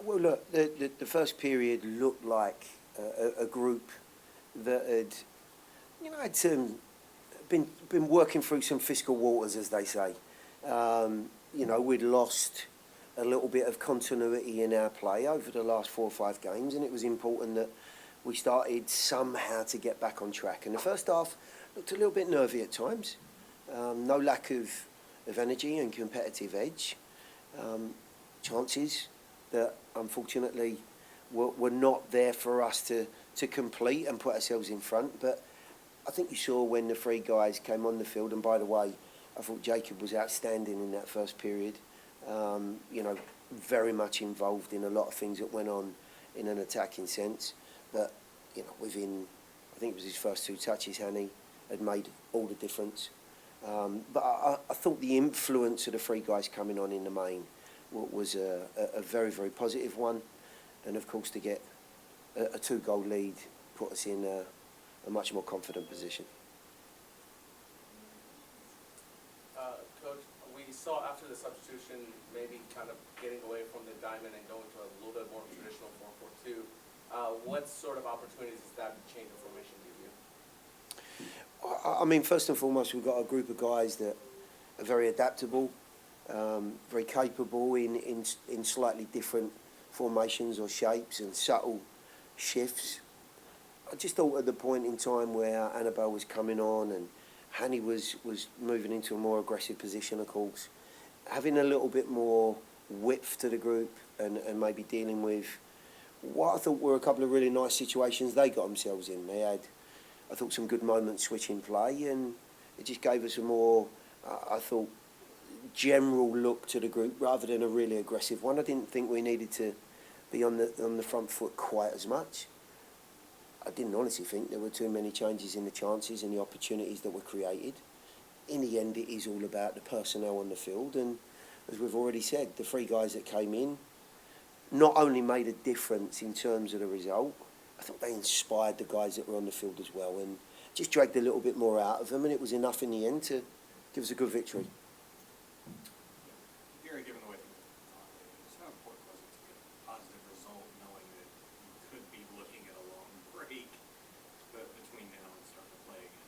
Well, look, the first period looked like a group that had, had been working through some fiscal waters, as they say. We'd lost a little bit of continuity in our play over the last 4 or 5 games, and it was important that we started somehow to get back on track. And the first half looked a little bit nervy at times. No lack of energy and competitive edge. Chances that unfortunately were not there for us to complete and put ourselves in front. But I think you saw when the 3 guys came on the field, and by the way, I thought Jacob was outstanding in that first period. Very much involved in a lot of things that went on in an attacking sense. But, within, I think it was his first 2 touches, Hany had made all the difference. But I thought the influence of the 3 guys coming on in the main was a very, very positive one. And of course, to get a 2-goal lead put us in a much more confident position. Coach, we saw after the substitution maybe kind of getting away from the diamond and going to a little bit more traditional 4-4-2. What sort of opportunities does that change of formation give you? I mean, first and foremost, we've got a group of guys that are very adaptable, very capable in slightly different formations or shapes and subtle shifts. I just thought at the point in time where Annabelle was coming on and Hany was moving into a more aggressive position, of course, having a little bit more width to the group and maybe dealing with what I thought were a couple of really nice situations they got themselves in. They had, I thought, some good moments switching play, and it just gave us a more, I thought, general look to the group rather than a really aggressive one. I didn't think we needed to be on the front foot quite as much. I didn't honestly think there were too many changes in the chances and the opportunities that were created. In the end, it is all about the personnel on the field, and as we've already said, the 3 guys that came in not only made a difference in terms of the result, I thought they inspired the guys that were on the field as well, and just dragged a little bit more out of them, and it was enough in the end to give us a good victory. Gary, given the way things are going, how important was it to get a positive result, knowing that you could be looking at a long break between now and starting to play again?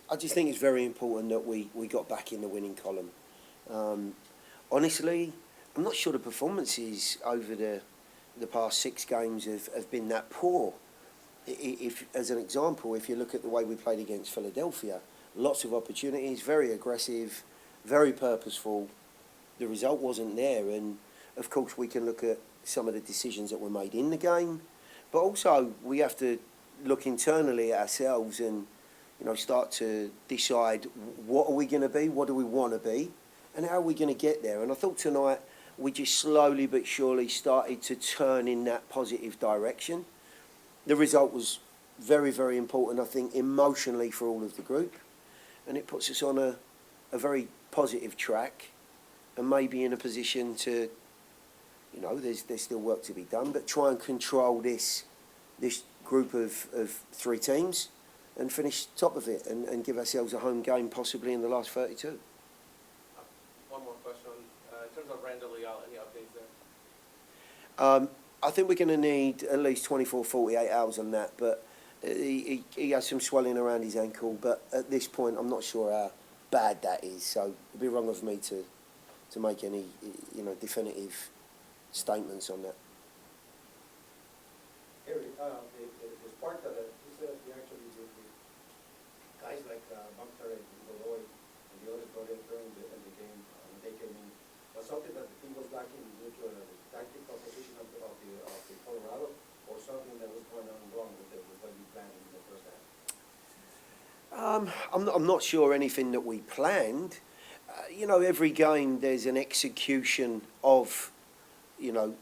I just think it's very important that we got back in the winning column. Honestly, I'm not sure the performances over the past 6 games have been that poor. If, as an example, if you look at the way we played against Philadelphia, lots of opportunities, very aggressive, very purposeful. The result wasn't there, and of course we can look at some of the decisions that were made in the game, but also we have to look internally at ourselves and start to decide what are we going to be, what do we want to be, and how are we going to get there. And I thought tonight we just slowly but surely started to turn in that positive direction. The result was very, very important, I think, emotionally for all of the group, and it puts us on a very positive track and maybe in a position to, there's still work to be done, but try and control this group of 3 teams and finish top of it and give ourselves a home game possibly in the last 32. One more question. In terms of Randall Leal, any updates there? I think we're going to need at least 24, 48 hours on that, but he has some swelling around his ankle, but at this point I'm not sure how bad that is, so it'd be wrong of me to make any definitive statements on that. Harry, the Sparta that he actually did with guys like Mukhtar and Godoy and the others brought in during the game when they came in, was something that the team was lacking due to a tactical position of the Colorado, or something that was going on wrong with what you planned in the first half? I'm not sure anything that we planned. Every game there's an execution of,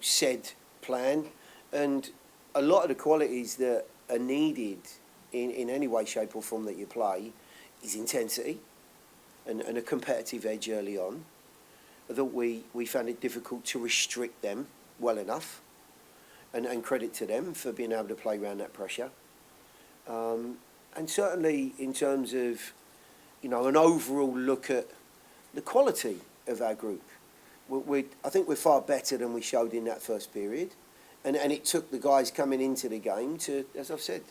said plan, and a lot of the qualities that are needed in any way, shape or form that you play is intensity and a competitive edge early on. I thought we found it difficult to restrict them well enough, and credit to them for being able to play around that pressure. And certainly in terms of, an overall look at the quality of our group. I think we're far better than we showed in that first period. And it took the guys coming into the game to, as I've said,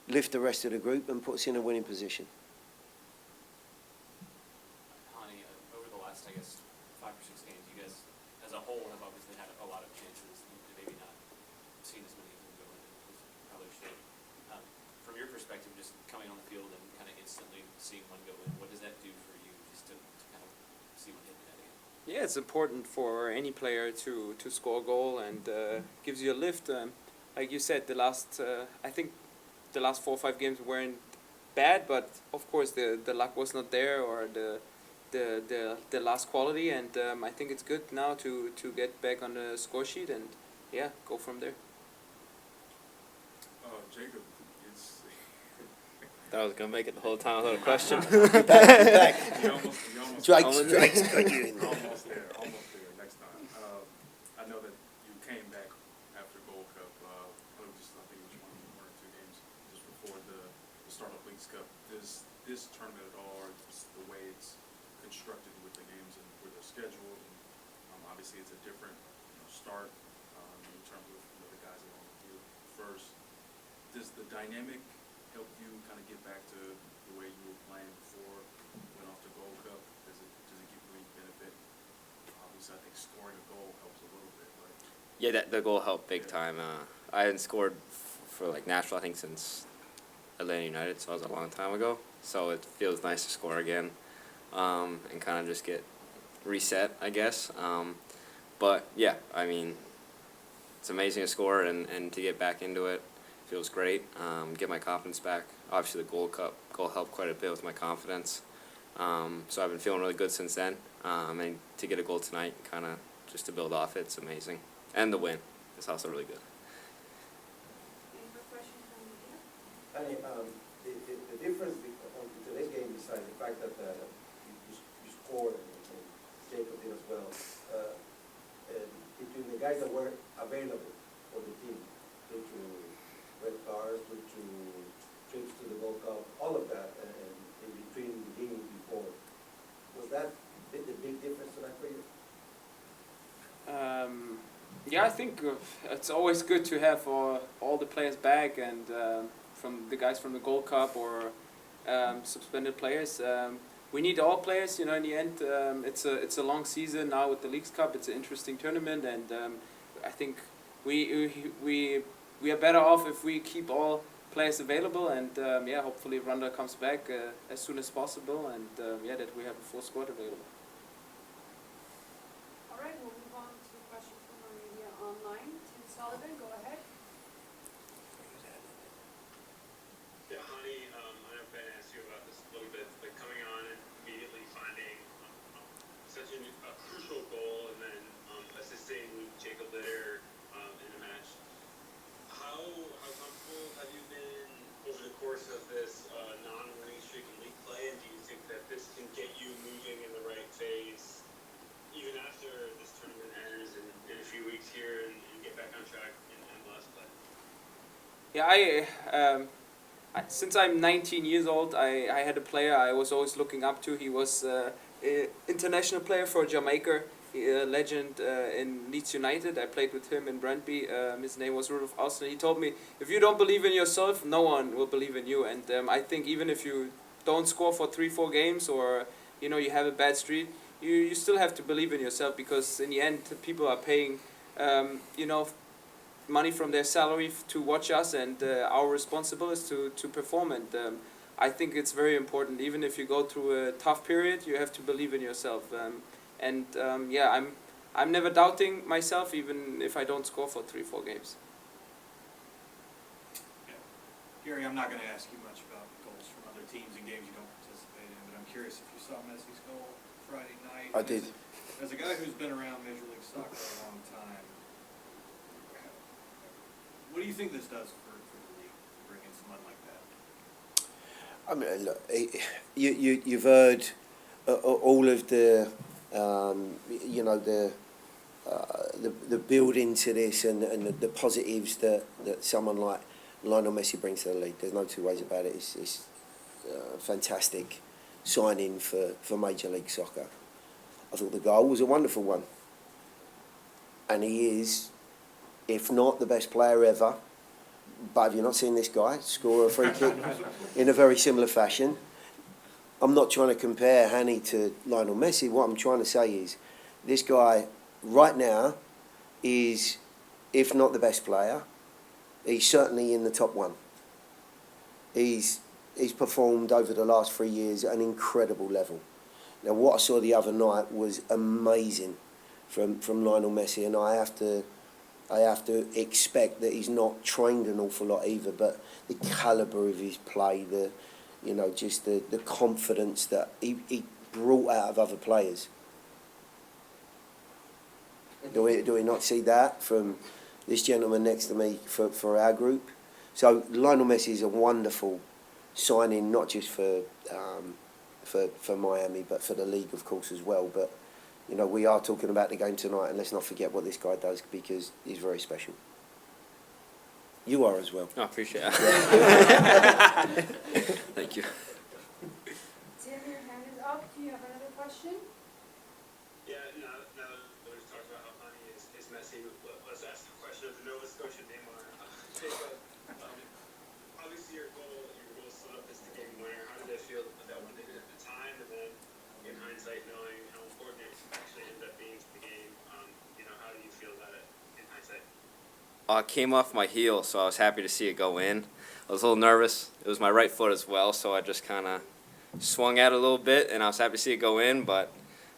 lift the rest of the group and put us in a winning position. Hany, over the last, I guess, 5 or 6 games, you guys, as a whole, have obviously had a lot of chances, and maybe not seen as many of them go in as probably should. From your perspective, just coming on the field and kind of instantly seeing one go in, what does that do for you, just to kind of see one hit the net again? Yeah, it's important for any player to score a goal and gives you a lift. Like you said, I think the last 4 or 5 games weren't bad, but of course the luck was not there, or the last quality. And I think it's good now to get back on the score sheet and yeah, go from there. Jacob, it's That was gonna make it the whole time without a question. Back. you almost Drake's got you in there. almost there next time. I know that you came back after Gold Cup. I think it was one or 2 games just before the start of Leagues Cup. Does this tournament at all, or just the way it's constructed with the games and where they're scheduled, and obviously it's a different start in terms of the guys along with you first. Does the dynamic help you kind of get back to the way you were playing before you went off to Gold Cup? Does it give you any benefit? Obviously, I think scoring a goal helps a little bit, but Yeah, the goal helped big time. I hadn't scored for like Nashville, I think, since Atlanta United, so it was a long time ago. So it feels nice to score again and kind of just get reset, I guess. But yeah, I mean, it's amazing to score and to get back into it. Feels great. Get my confidence back. Obviously, the goal helped quite a bit with my confidence. So I've been feeling really good since then. And to get a goal tonight, kind of just to build off it, it's amazing. And the win is also really good. Any more questions from the media? Hany, the difference on today's game, besides the fact that you scored and Jacob did as well, between the guys that were available for the team due to red cards, due to trips to the Gold Cup, all of that, and in between the game before, was that the big difference tonight for you? Yeah, I think it's always good to have all the players back, and from the guys from the Gold Cup or suspended players. We need all players, in the end. It's a long season now with the Leagues Cup. It's an interesting tournament, and I think we are better off if we keep all players available, and hopefully Randa comes back as soon as possible, and that we have a full squad available. All right, we'll move on to questions from our media online. Tim Sullivan, go ahead. Yeah, Hany, I know Ben asked you about this a little bit, but coming on and immediately finding such a crucial goal and then assisting Jacob Litter in the match. How comfortable have you been over the course of this non-winning streak in league play, and do you think that this can get you moving in the right phase even after this tournament ends in a few weeks here and get back on track in MLS play? Yeah, since I'm 19 years old, I had a player I was always looking up to. He was an international player for Jamaica, a legend in Leeds United. I played with him in Brøndby. His name was Rudolf Austin. He told me, if you don't believe in yourself, no one will believe in you. And I think even if you don't score for 3-4 games, or you have a bad streak, you still have to believe in yourself, because in the end people are paying money from their salary to watch us, and our responsibility is to perform. And I think it's very important, even if you go through a tough period, you have to believe in yourself. I'm never doubting myself, even if I don't score for 3-4 games. yeah. Gary, I'm not going to ask you much about goals from other teams and games you don't participate in, but I'm curious if you saw Messi's goal Friday night. I did. As a guy who's been around Major League Soccer a long time, what do you think this does for the league, to bring in someone like that? I mean, look, you've heard all of the the build into this and the positives that someone like Lionel Messi brings to the league. There's no two ways about it. It's fantastic signing for Major League Soccer. I thought the goal was a wonderful one. and he is, if not the best player ever, but have you not seen this guy score a free kick in a very similar fashion? I'm not trying to compare Hany to Lionel Messi. What I'm trying to say is this guy right now is, if not the best player, he's certainly in the top one. He's performed over the last 3 years at an incredible level. Now, what I saw the other night was amazing from Lionel Messi, and I have to expect that he's not trained an awful lot either, but the calibre of his play, just the confidence that he brought out of other players. Do we not see that from this gentleman next to me for our group? So Lionel Messi is a wonderful signing, not just for Miami, but for the league, of course, as well. But we are talking about the game tonight, and let's not forget what this guy does, because he's very special. You are as well. I appreciate it. Thank you. Tim, your hand is up. Do you have another question? Yeah, now that we just talked about how Hany is Messi, let's ask the question of the Nova Scotia Neymar. Jacob, obviously your goal set up as the game winner. How did it feel that one did it at the time, and then in hindsight, knowing how important it actually ended up being to the game, how do you feel about it in hindsight? It came off my heel, so I was happy to see it go in. I was a little nervous. It was my right foot as well, so I just kind of swung at it a little bit, and I was happy to see it go in. But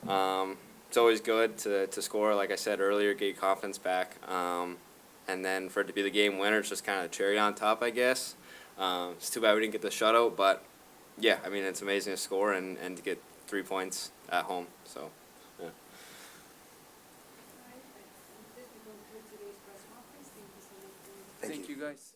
it's always good to score, like I said earlier, get your confidence back. And then for it to be the game winner, it's just kind of a cherry on top, I guess. It's too bad we didn't get the shutout, but yeah, I mean, it's amazing to score and to get 3 points at home. So, yeah. This will conclude today's press conference. Thank you so much. Thank Thank you guys.